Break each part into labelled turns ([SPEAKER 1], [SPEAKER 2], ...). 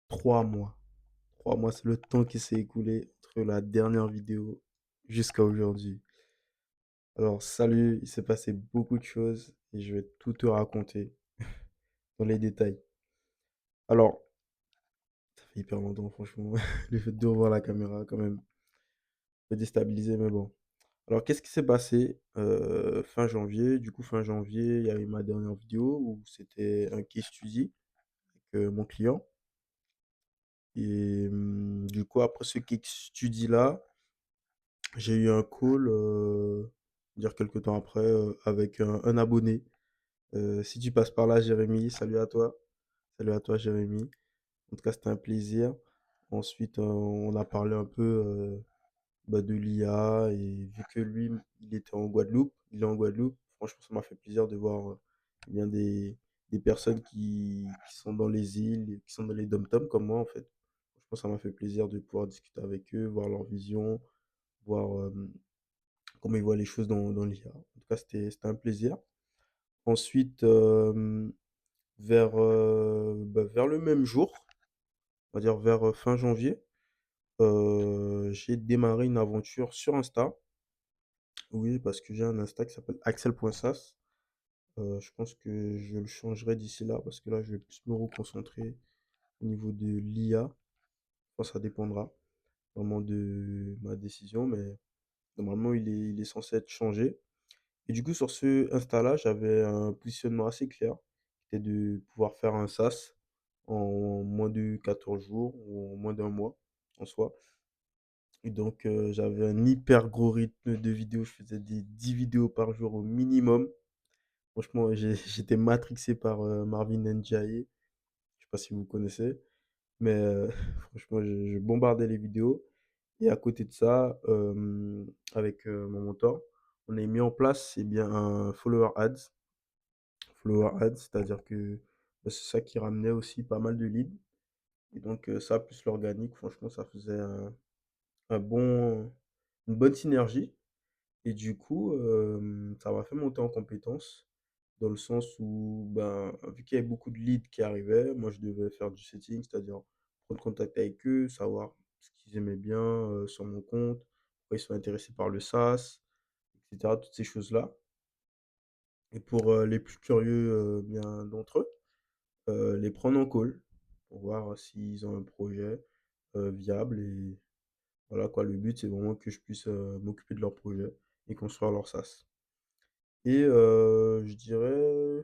[SPEAKER 1] 3 mois. 3 mois, c'est le temps qui s'est écoulé entre la dernière vidéo jusqu'à aujourd'hui. Alors salut, il s'est passé beaucoup de choses et je vais tout te raconter dans les détails. Alors, ça fait hyper longtemps franchement, le fait de revoir la caméra quand même, un peu déstabilisé mais bon. Alors qu'est-ce qui s'est passé, fin janvier? Du coup fin janvier, il y a eu ma dernière vidéo où c'était un case study avec, mon client et du coup après ce case study là, j'ai eu un call, dire quelques temps après, avec un abonné. Si tu passes par là, Jérémy, salut à toi. Salut à toi, Jérémy. En tout cas, c'était un plaisir. Ensuite, on a parlé un peu bah, de l'IA et vu que lui, il était en Guadeloupe, il est en Guadeloupe, franchement, ça m'a fait plaisir de voir eh bien des personnes qui sont dans les îles, qui sont dans les dom-toms comme moi, en fait. Franchement, ça m'a fait plaisir de pouvoir discuter avec eux, voir leur vision, voir comment ils voient les choses dans l'IA. En tout cas, c'était un plaisir. Ensuite, vers le même jour, on va dire vers, fin janvier, j'ai démarré une aventure sur Insta. Oui, parce que j'ai un Insta qui s'appelle axel.sas. Je pense que je le changerai d'ici là parce que là, je vais plus me reconcentrer au niveau de l'IA. Enfin, ça dépendra vraiment de ma décision, mais normalement, il est censé être changé. Et du coup, sur ce Insta-là, j'avais un positionnement assez clair, qui était de pouvoir faire un SaaS en moins de 14 jours ou en moins d'un mois en soi. Et donc, j'avais un hyper gros rythme de vidéos. Je faisais des 10 vidéos par jour au minimum. Franchement, j'étais matrixé par Marvin Ndiaye. Je sais pas si vous connaissez, mais franchement, je bombardais les vidéos. Et à côté de ça, avec mon mentor, on a mis en place eh bien, un follower ads. Follower ads, c'est-à-dire que bah, c'est ça qui ramenait aussi pas mal de leads. Et donc, ça, plus l'organique, franchement, ça faisait un bon, une bonne synergie. Et du coup, ça m'a fait monter en compétences dans le sens où, ben, vu qu'il y avait beaucoup de leads qui arrivaient, moi, je devais faire du setting, c'est-à-dire prendre contact avec eux, savoir ce qu'ils aimaient bien sur mon compte, pourquoi ils sont intéressés par le SaaS, etc. Toutes ces choses-là. Et pour les plus curieux bien d'entre eux, les prendre en call pour voir s'ils ont un projet, viable et voilà quoi. Le but, c'est vraiment que je puisse, m'occuper de leur projet et construire leur SaaS et je dirais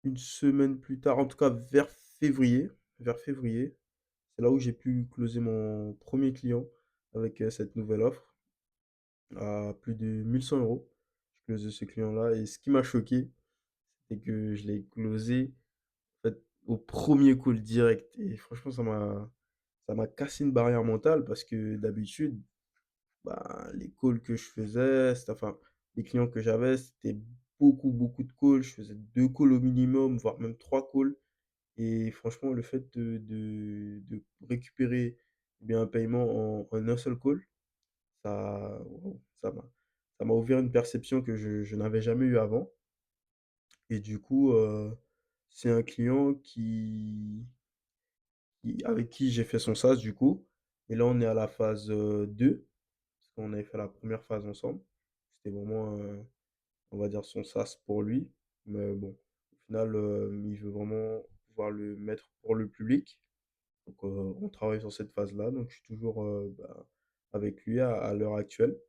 [SPEAKER 1] une semaine plus tard, en tout cas vers février, c'est là où j'ai pu closer mon premier client avec, cette nouvelle offre à plus de 1 100 €. J'ai closé ce client-là et ce qui m'a choqué, c'est que je l'ai closé en fait, au premier call direct et franchement, ça m'a cassé une barrière mentale parce que d'habitude, bah, les calls que je faisais, c'était enfin, les clients que j'avais, c'était beaucoup, beaucoup de calls. Je faisais 2 calls au minimum, voire même 3 calls et franchement, le fait de récupérer, eh bien, un paiement en un seul call, ça waouh, ça m'a ouvert une perception que je n'avais jamais eu avant et du coup, c'est un client avec qui j'ai fait son SaaS du coup et là on est à la phase, 2 parce qu'on avait fait la première phase ensemble. C'était vraiment, on va dire son SaaS pour lui, mais bon, au final, il veut vraiment pouvoir le mettre pour le public. Donc, on travaille sur cette phase-là, donc je suis toujours, bah, avec lui à l'heure actuelle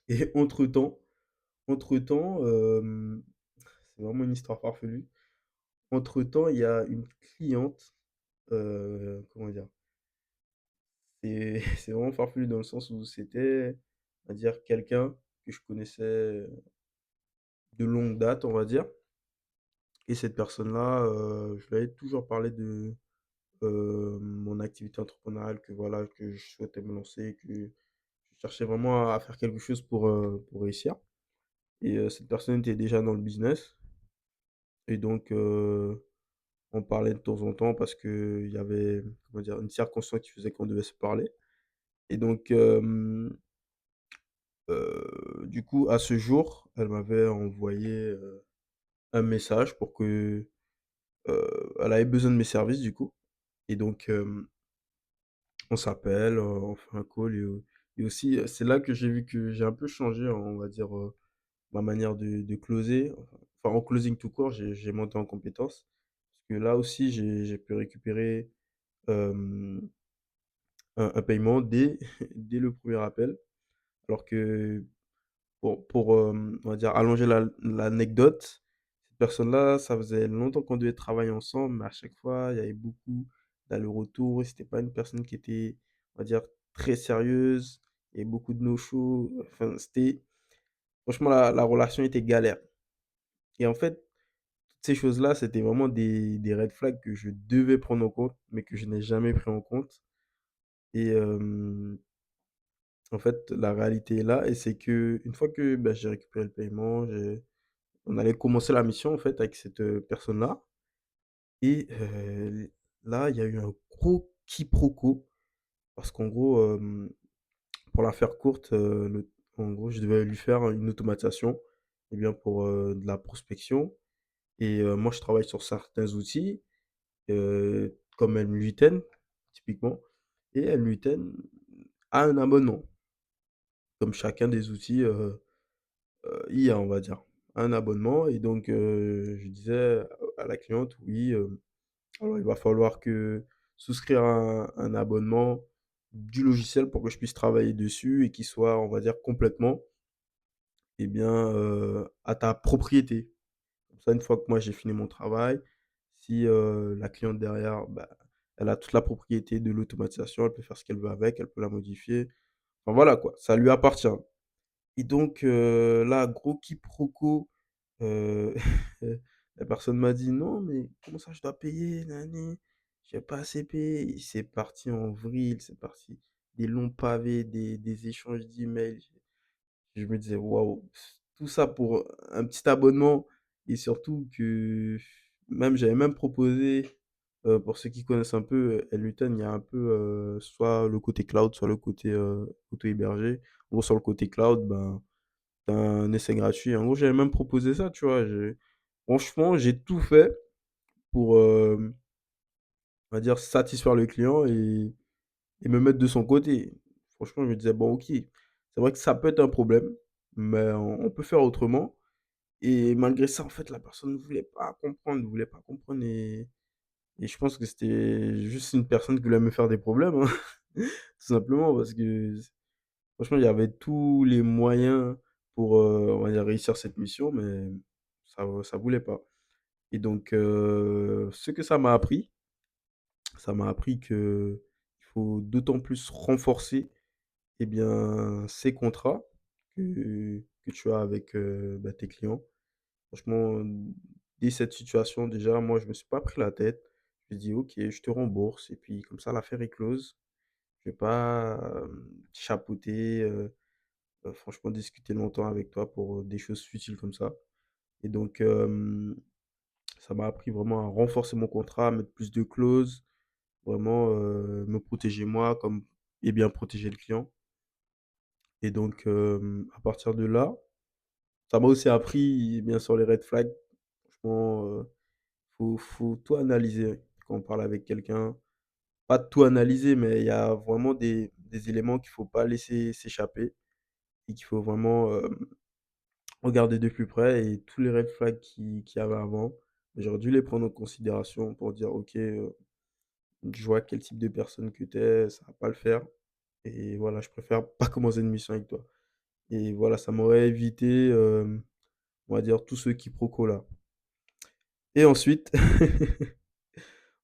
[SPEAKER 1] et entre-temps, c'est vraiment une histoire farfelue. Entre-temps, il y a une cliente, comment dire? C'est vraiment farfelu dans le sens où c'était, on va dire, quelqu'un que je connaissais de longue date, on va dire et cette personne-là, je lui avais toujours parlé de, mon activité entrepreneuriale, que voilà, que je souhaitais me lancer, que je cherchais vraiment à faire quelque chose pour réussir et cette personne était déjà dans le business et donc on parlait de temps en temps parce qu'il y avait, comment dire? Une circonstance qui faisait qu'on devait se parler et donc du coup, à ce jour, elle m'avait envoyé, un message pour que, elle avait besoin de mes services du coup et donc on s'appelle, on fait un call et aussi, c'est là que j'ai vu que j'ai un peu changé, on va dire, ma manière de closer, enfin en closing tout court, j'ai monté en compétence. Parce que là aussi j'ai pu récupérer, hem, un paiement dès dès le premier appel. Alors que on va dire allonger l'anecdote, cette personne-là, ça faisait longtemps qu'on devait travailler ensemble, mais à chaque fois, il y avait beaucoup d'allers-retours et c'était pas une personne qui était, on va dire, très sérieuse et beaucoup de no-show. Enfin, c'était franchement la relation était galère et en fait, toutes ces choses-là, c'était vraiment des red flags que je devais prendre en compte, mais que je n'ai jamais pris en compte et en fait, la réalité est là et c'est que une fois que, bah, j'ai récupéré le paiement, on allait commencer la mission, en fait, avec cette, personne-là et là, il y a eu un gros quiproquo parce qu'en gros, pour la faire courte, en gros, je devais lui faire une automatisation et bien, pour, de la prospection et moi, je travaille sur certains outils, comme N8N, typiquement et N8N a un abonnement, comme chacun des outils, IA, on va dire. Un abonnement et donc je disais à la cliente: «Oui, alors il va falloir que souscrire un abonnement du logiciel pour que je puisse travailler dessus et qu'il soit, on va dire, complètement et bien, à ta propriété. Comme ça, une fois que moi j'ai fini mon travail, si, la cliente derrière, bah, elle a toute la propriété de l'automatisation, elle peut faire ce qu'elle veut avec, elle peut la modifier. Enfin voilà quoi, ça lui appartient. Et donc là, gros quiproquo, heu, la personne m'a dit: «Non, mais comment ça je dois payer? Nani, j'ai pas assez payé». C'est parti en vrille, c'est parti des longs pavés, des échanges d'emails. Je me disais: «Waouh, tout ça pour un petit abonnement» et surtout que même j'avais même proposé, pour ceux qui connaissent un peu, N8N, il y a un peu, soit le côté cloud, soit le côté, auto-hébergé. En gros, sur le côté cloud, ben tu un essai gratuit. En gros, j'avais même proposé ça, tu vois? Franchement, j'ai tout fait pour, on va dire satisfaire le client et me mettre de son côté. Franchement, je me disais: «Bon OK, c'est vrai que ça peut être un problème, mais on peut faire autrement» et malgré ça, en fait, la personne ne voulait pas comprendre, ne voulait pas comprendre et je pense que c'était juste une personne qui voulait me faire des problèmes, hein. Tout simplement parce que franchement, il y avait tous les moyens pour, on va dire réussir cette mission, mais ça voulait pas et donc ce que ça m'a appris qu'il faut d'autant plus renforcer et bien, ces contrats que tu as avec, bah, tes clients. Franchement, dès cette situation, déjà, moi, je me suis pas pris la tête. Je me dis: «OK, je te rembourse» et puis comme ça, l'affaire est close. Je vais pas, chapeauter, franchement discuter longtemps avec toi pour, des choses futiles comme ça et donc ça m'a appris vraiment à renforcer mon contrat, à mettre plus de clauses, vraiment, me protéger moi comme et bien protéger le client et donc à partir de là, ça m'a aussi appris, bien sûr, les red flags. Franchement, faut tout analyser quand on parle avec quelqu'un. Pas tout analyser, mais il y a vraiment des éléments qu'il faut pas laisser s'échapper et qu'il faut vraiment, regarder de plus près et tous les red flags qu'il y avait avant, j'aurais dû les prendre en considération pour dire: «OK, je vois quel type de personne que tu es, ça va pas le faire et voilà, je préfère pas commencer une mission avec toi» et voilà, ça m'aurait évité, on va dire tout ce quiproquo là et ensuite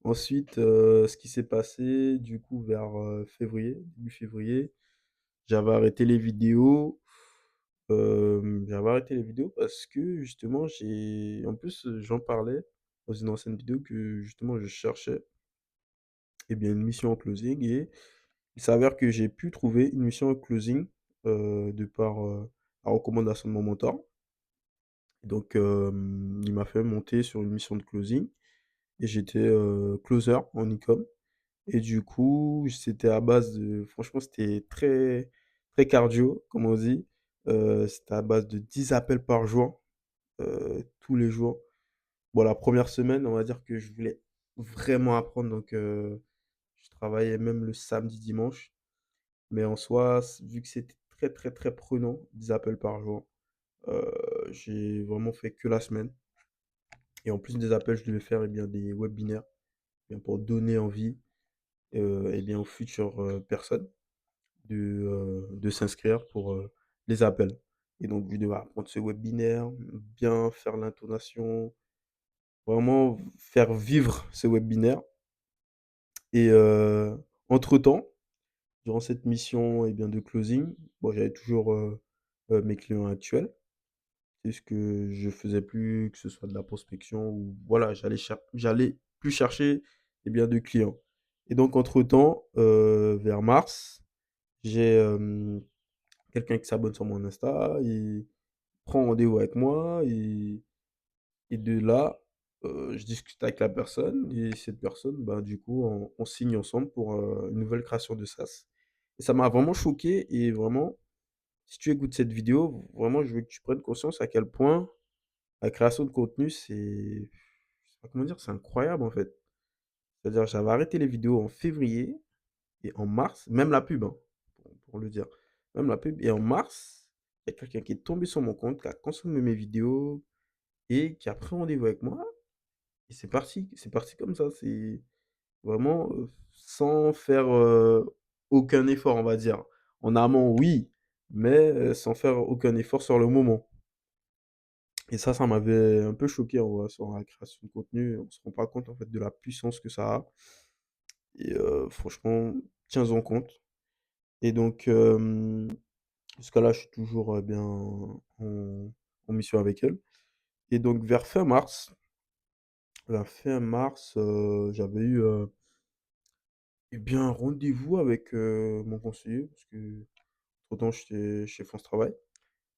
[SPEAKER 1] ensuite, ce qui s'est passé du coup vers, février, début février, j'avais arrêté les vidéos. J'avais arrêté les vidéos parce que justement en plus, j'en parlais dans une ancienne vidéo que justement je cherchais et bien une mission en closing et il s'avère que j'ai pu trouver une mission en closing, de par, la recommandation de mon mentor. Donc il m'a fait monter sur une mission de closing et j'étais, closer en e-com et du coup, c'était à base de franchement, c'était très très cardio, comme on dit. C'était à base de 10 appels par jour. Tous les jours. Bon, la première semaine, on va dire que je voulais vraiment apprendre donc Je travaillais même le samedi, dimanche, mais en soi, vu que c'était très, très, très prenant, 10 appels par jour, heu, j'ai vraiment fait que la semaine et en plus des appels, je devais faire, eh bien, des webinaires, eh bien, pour donner envie, eh bien, aux futures, personnes de s'inscrire pour, les appels et donc je devais apprendre ce webinaire, bien faire l'intonation, vraiment faire vivre ce webinaire et entre-temps, durant cette mission, eh bien, de closing, bon, j'avais toujours, mes clients actuels. C'est ce que je faisais plus, que ce soit de la prospection ou voilà, j'allais plus chercher, eh bien, de clients et donc entre-temps, vers mars, j'ai, quelqu'un qui s'abonne sur mon Insta, il prend rendez-vous avec moi et de là, je discute avec la personne et cette personne, ben, du coup, on signe ensemble pour, une nouvelle création de SaaS et ça m'a vraiment choqué et vraiment, si tu écoutes cette vidéo, vraiment, je veux que tu prennes conscience à quel point la création de contenu, je sais pas comment dire, c'est incroyable, en fait. C'est-à-dire, j'avais arrêté les vidéos en février et en mars, même la pub, hein, pour le dire, même la pub et en mars, il y a quelqu'un qui est tombé sur mon compte, qui a consommé mes vidéos et qui a pris rendez-vous avec moi et c'est parti comme ça. C'est vraiment, sans faire, aucun effort, on va dire. En amont, oui, mais, sans faire aucun effort sur le moment et ça m'avait un peu choqué en vrai sur la création de contenu. On se rend pas compte, en fait, de la puissance que ça a et franchement, tiens-en compte et donc jusqu'à là, je suis toujours, bien en mission avec elle et donc vers fin mars, j'avais eu, eh bien, un rendez-vous avec, mon conseiller parce qu'entre-temps, j'étais chez France Travail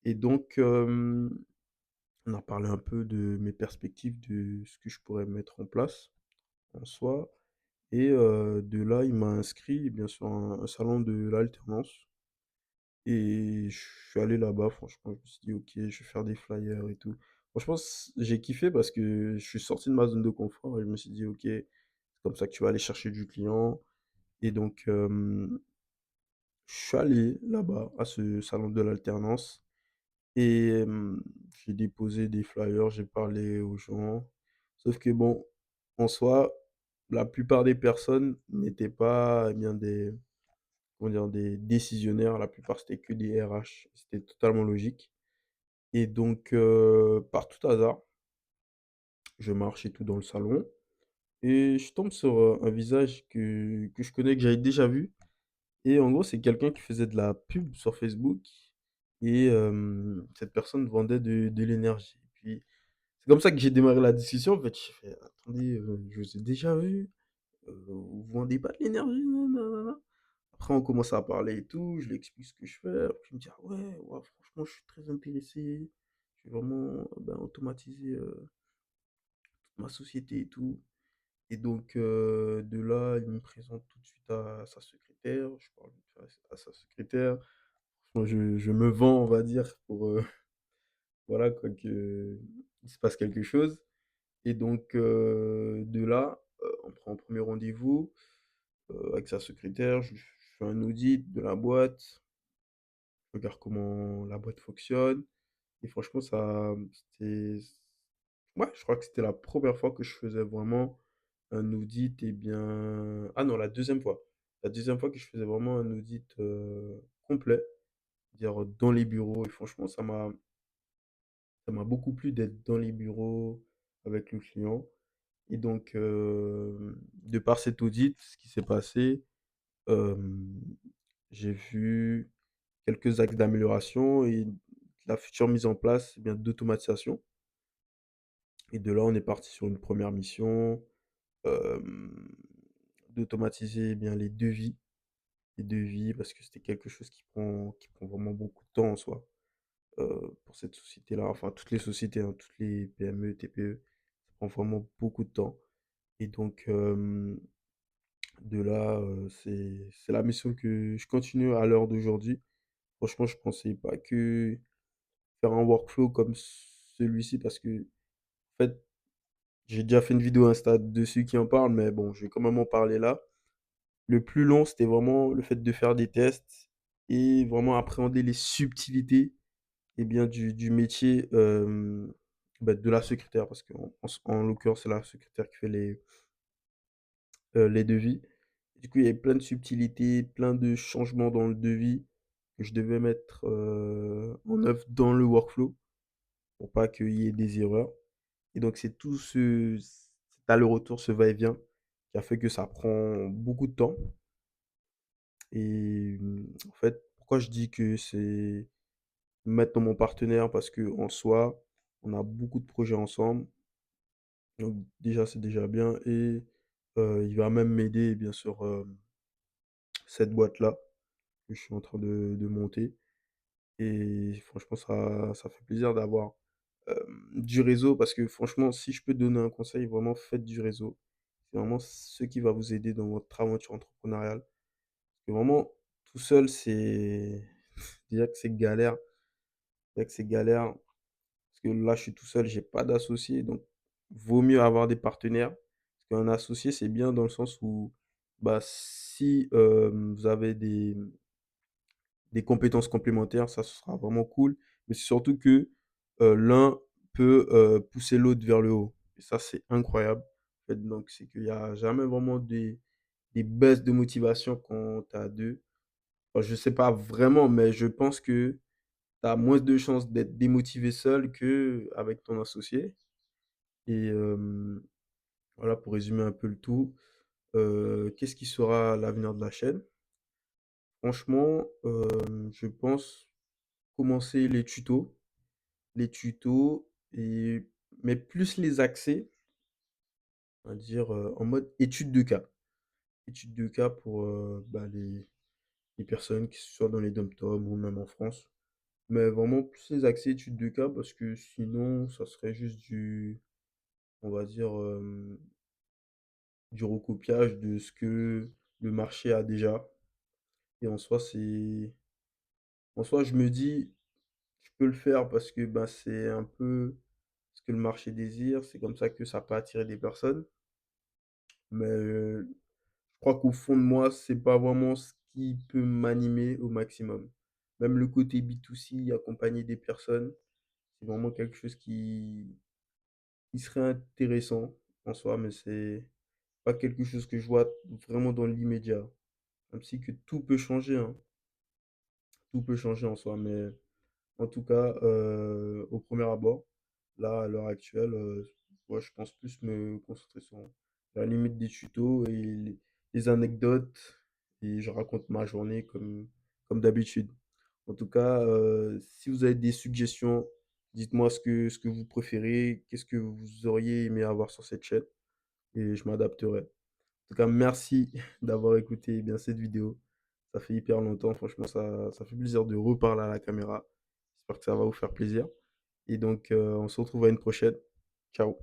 [SPEAKER 1] et donc on a parlé un peu de mes perspectives, de ce que je pourrais mettre en place en soi et de là, il m'a inscrit, eh bien, sur un salon de l'alternance et je suis allé là-bas, franchement, je me suis dit: «OK, je vais faire des flyers et tout». Franchement, j'ai kiffé parce que je suis sorti de ma zone de confort et je me suis dit: «OK, c'est comme ça que tu vas aller chercher du client» et donc je suis allé là-bas, à ce salon de l'alternance et j'ai déposé des flyers, j'ai parlé aux gens. Sauf que bon, en soi, la plupart des personnes n'étaient pas, eh bien, des comment dire? Des décisionnaires. La plupart, c'était que des RH. C'était totalement logique et donc par tout hasard, je marche et tout dans le salon et je tombe sur, un visage que je connais, que j'avais déjà vu. Et en gros, c'est quelqu'un qui faisait de la pub sur Facebook et cette personne vendait de l'énergie. Puis c'est comme ça que j'ai démarré la discussion. En fait, j'ai fait: «Attendez, je vous ai déjà vu, vous vendez pas de l'énergie, nanana». Après on commence à parler et tout, je lui explique ce que je fais. Après il me dit: «Ah ouais, ouais, franchement, je suis très intéressé. Je vais vraiment, ben, automatiser, ma société et tout». Et donc de là, il me présente tout de suite à sa secrétaire. Je parle vite fait à sa secrétaire. Moi, je me vends, on va dire, pour, voilà quoi, qu'il se passe quelque chose et donc de là, on prend un 1er rendez-vous, avec sa secrétaire. Je lui fais un audit de la boîte, je regarde comment la boîte fonctionne et franchement ça, c'était ouais, je crois que c'était la première fois que je faisais vraiment un audit et bien ah non, la deuxième fois. La deuxième fois que je faisais vraiment un audit, complet, dire dans les bureaux et franchement ça m'a beaucoup plu d'être dans les bureaux avec le client et donc de par cet audit, ce qui s'est passé, hem, j'ai vu quelques axes d'amélioration et la future mise en place, eh bien, d'automatisation et de là, on est parti sur une première mission, hem, d'automatiser, eh bien, les devis parce que c'était quelque chose qui prend vraiment beaucoup de temps en soi, pour cette société-là, enfin toutes les sociétés, hein, toutes les PME, TPE, ça prend vraiment beaucoup de temps et donc de là, c'est la mission que je continue à l'heure d'aujourd'hui. Franchement, je pensais pas que faire un workflow comme celui-ci parce que en fait, j'ai déjà fait une vidéo Insta dessus qui en parle, mais bon, je vais quand même en parler là. Le plus long, c'était vraiment le fait de faire des tests et vraiment appréhender les subtilités et bien du métier, bah, de la secrétaire parce qu'en l'occurrence, c'est la secrétaire qui fait les devis. Du coup, il y avait plein de subtilités, plein de changements dans le devis que je devais mettre, en œuvre dans le workflow pour pas qu'il y ait des erreurs et donc c'est tout cet aller-retour, ce va-et-vient qui a fait que ça prend beaucoup de temps et en fait, pourquoi je dis que c'est maintenant mon partenaire? Parce qu'en soi, on a beaucoup de projets ensemble, donc déjà, c'est déjà bien et il va même m'aider bien sûr, cette boîte-là que je suis en train de monter et franchement ça fait plaisir d'avoir, du réseau parce que franchement, si je peux donner un conseil, vraiment faites du réseau. C'est vraiment ce qui va vous aider dans votre aventure entrepreneuriale. Et vraiment tout seul, c'est déjà que c'est galère, déjà que c'est galère parce que là, je suis tout seul, j'ai pas d'associé donc vaut mieux avoir des partenaires. Parce qu'un associé, c'est bien dans le sens où, bah, si, vous avez des compétences complémentaires, ça, ce sera vraiment cool. Mais c'est surtout que, l'un peut, pousser l'autre vers le haut et ça, c'est incroyable. En fait, donc c'est qu'il y a jamais vraiment des baisses de motivation quand tu es à 2. Enfin, je sais pas vraiment, mais je pense que tu as moins de chances d'être démotivé seul qu'avec ton associé et voilà pour résumer un peu le tout, qu'est-ce qui sera l'avenir de la chaîne? Franchement, je pense commencer les tutos et mais plus les axer, on va dire, en mode étude de cas. Étude de cas pour, bah, les personnes qui soient dans les DOM-TOM ou même en France. Mais vraiment plus les axer études de cas parce que sinon ça serait juste on va dire, du recopiage de ce que le marché a déjà et en soi je me dis: «Je peux le faire» parce que, bah, c'est un peu ce que le marché désire, c'est comme ça que ça peut attirer des personnes. Mais, je crois qu'au fond de moi, c'est pas vraiment ce qui peut m'animer au maximum. Même le côté B2C, accompagner des personnes, c'est vraiment quelque chose qui serait intéressant en soi, mais c'est pas quelque chose que je vois vraiment dans l'immédiat. Même si que tout peut changer, hein, tout peut changer en soi, mais en tout cas, au premier abord, là, à l'heure actuelle, ouais, je pense plus me concentrer sur la limite des tutos et les anecdotes et je raconte ma journée comme d'habitude. En tout cas, si vous avez des suggestions, dites-moi ce que vous préférez, qu'est-ce que vous auriez aimé avoir sur cette chaîne et je m'adapterai. En tout cas, merci d'avoir écouté bien cette vidéo. Ça fait hyper longtemps, franchement, ça fait plaisir de reparler à la caméra. J'espère que ça va vous faire plaisir. Et donc, on se retrouve à une prochaine. Ciao.